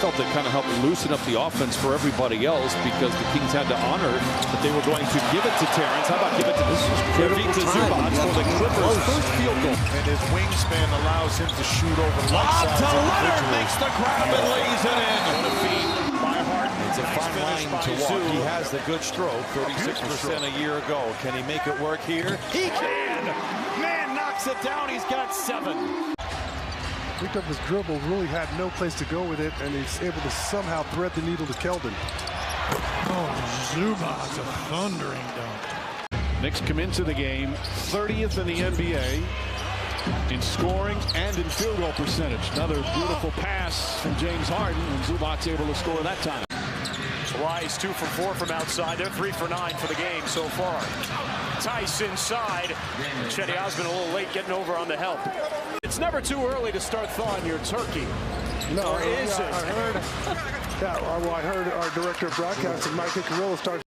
felt it kind of helped loosen up the offense for everybody else because the Kings had to honor that they were going to give it to Terrence. How about give it to Zubac for the Clippers' first field goal? And his wingspan allows him to shoot over life-size individuals. Makes the grab and lays it in. What a feed by Harden. It's a fine line to walk. He has the good stroke, 36% a year ago. Can he make it work here? He can! Man knocks it down. He's got 7. Picked up his dribble, really had no place to go with it, and he's able to somehow thread the needle to Keldon. Oh, Zubac, a thundering dunk. Knicks come into the game 30th in the NBA in scoring and in field goal percentage. Another beautiful pass from James Harden, and Zubac's able to score that time. Rice 2 for 4 from outside. They're 3 for 9 for the game so far. Tice inside. Chetty Osman a little late getting over on the help. It's never too early to start thawing your turkey. No, or is it? I heard our director of broadcasting, Mike Carrillo, start.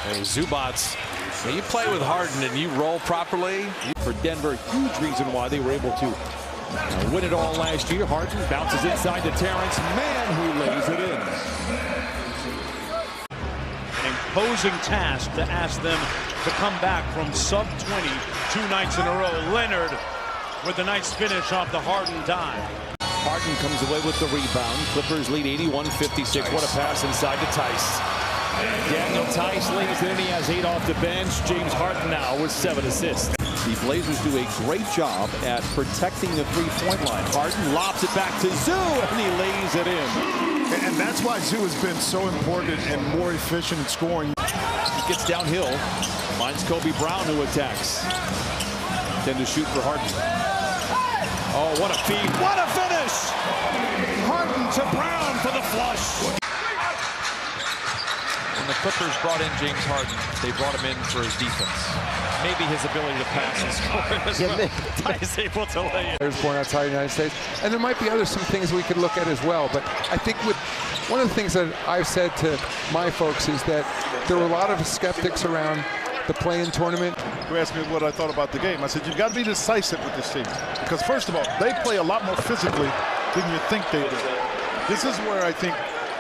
Hey, Zubac, when you play with Harden and you roll properly. For Denver, huge reason why they were able to win it all last year. Harden bounces inside to Terrence Mann, who lays it in. An imposing task to ask them to come back from sub-20 2 nights in a row. Leonard with the nice finish off the Harden dime. Harden comes away with the rebound. Clippers lead 81-56. What a pass inside to Tice. Daniel Tice lays it in. He has 8 off the bench. James Harden now with 7 assists. The Blazers do a great job at protecting the three-point line. Harden lobs it back to Zoo, and he lays it in. And that's why Zoo has been so important and more efficient in scoring. He gets downhill, finds Kobe Brown, who attacks. Then to shoot for Harden. Oh, what a feed. What a finish! Harden to Brown for the flush. When the Clippers brought in James Harden, they brought him in for his defense. Maybe his ability to pass and score as well. Tice able to lay it. Born outside the United States. And there might be some things we could look at as well. But I think one of the things that I've said to my folks is that there were a lot of skeptics around the play-in tournament. You asked me what I thought about the game. I said, you've got to be decisive with this team. Because first of all, they play a lot more physically than you think they do. This is where I think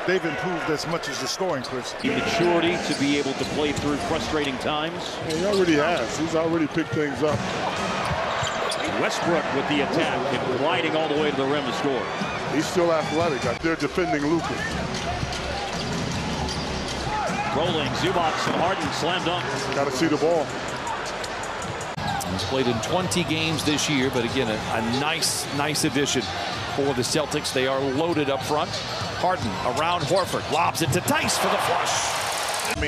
they've improved as much as the scoring, Chris. The maturity to be able to play through frustrating times. He already has. He's already picked things up. Westbrook with the attack and gliding all the way to the rim to score. He's still athletic. They're defending Luka. Rolling, Zubac and Harden slam dunk. Got to see the ball. He's played in 20 games this year, but again, a nice addition for the Celtics. They are loaded up front. Harden around Horford, lobs it to Tice for the flush. I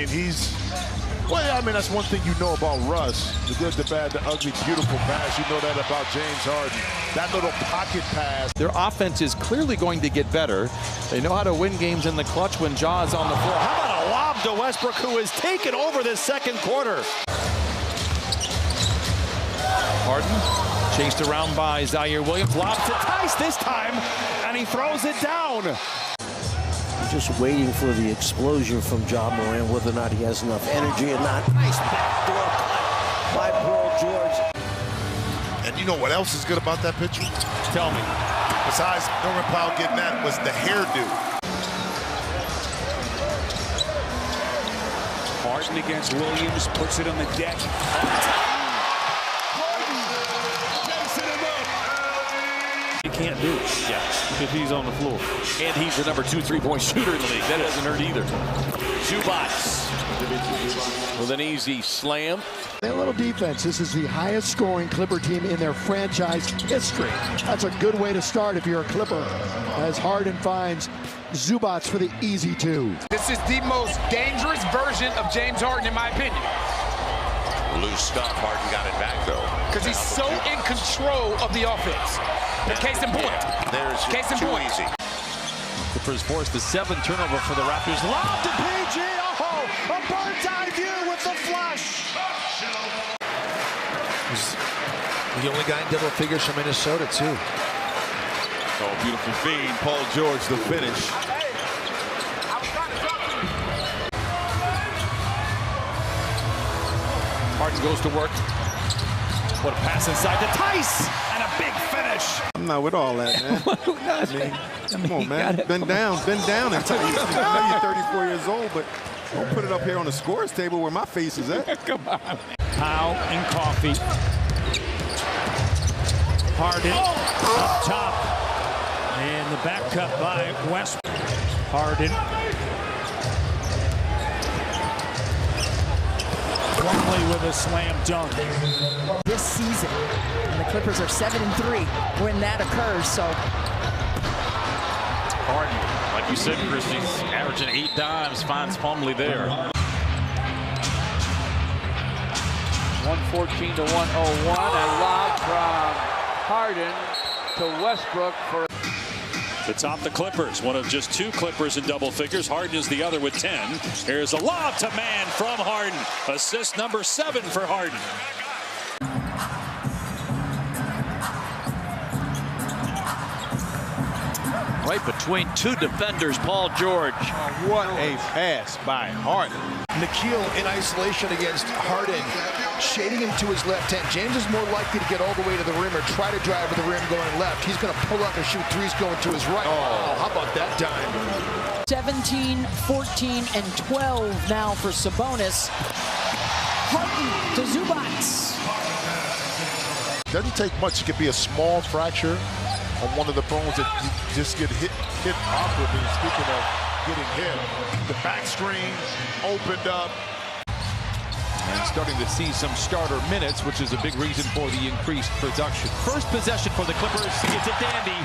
mean, that's one thing you know about Russ. The good, the bad, the ugly, beautiful pass. You know that about James Harden. That little pocket pass. Their offense is clearly going to get better. They know how to win games in the clutch when Ja is on the floor. How about a lob to Westbrook, who has taken over this second quarter? Harden chased around by Zaire Williams. Lobs to Tice this time, and he throws it down. Just waiting for the explosion from Ja Morant, whether or not he has enough energy or not. Nice backdoor cut by Paul George. And you know what else is good about that picture? Tell me. Besides Norman Powell getting that was the hairdo. Harden against Williams, puts it on the deck. He can't do it. Yeah, if he's on the floor. And he's the number 2 3-point shooter in the league. That doesn't hurt either. Zubac with an easy slam. A little defense. This is the highest scoring Clipper team in their franchise history. That's a good way to start if you're a Clipper, as Harden finds Zubac for the easy 2. This is the most dangerous version of James Harden, in my opinion. Loose stuff. Harden got it back, though. Because he's so in control of the offense. The case in point. Yeah, there's case in point. Easy. Clippers force the 7th turnover for the Raptors. Lob to PG. Oh, a bird's eye view with the flush. He's the only guy in double figures from Minnesota, too. Oh, beautiful feed. Paul George, the finish. Harden goes to work. What a pass inside to Tice, and a big finish. I'm not with all that, man. Come on, man. Been down and tight. I know you're 34 years old, but don't put it up here on the scores table where my face is at. Come on. Powell and Coffee. Harden up top. And the back cut by West. Harden. Plumlee with a slam dunk. This season, and the Clippers are 7-3 when that occurs. So Harden, like you said, Christie's averaging 8 dimes, finds Plumlee there. 114 to 101, and lob from Harden to Westbrook for. To top the Clippers, one of just 2 Clippers in double figures. Harden is the other with 10. Here's a lob to man from Harden. Assist number 7 for Harden. Right between 2 defenders, Paul George. What a pass by Harden. Nikhil in isolation against Harden, shading him to his left hand. James is more likely to get all the way to the rim or try to drive to the rim going left. He's going to pull up and shoot threes going to his right. Oh, how about that dime? 17, 14, and 12 now for Sabonis. Harden to Zubac. Doesn't take much. It could be a small fracture on one of the bones that you just get hit awkwardly. Speaking of getting hit, the back screen opened up. And starting to see some starter minutes, which is a big reason for the increased production. First possession for the Clippers. It's a dandy.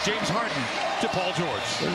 James Harden to Paul George.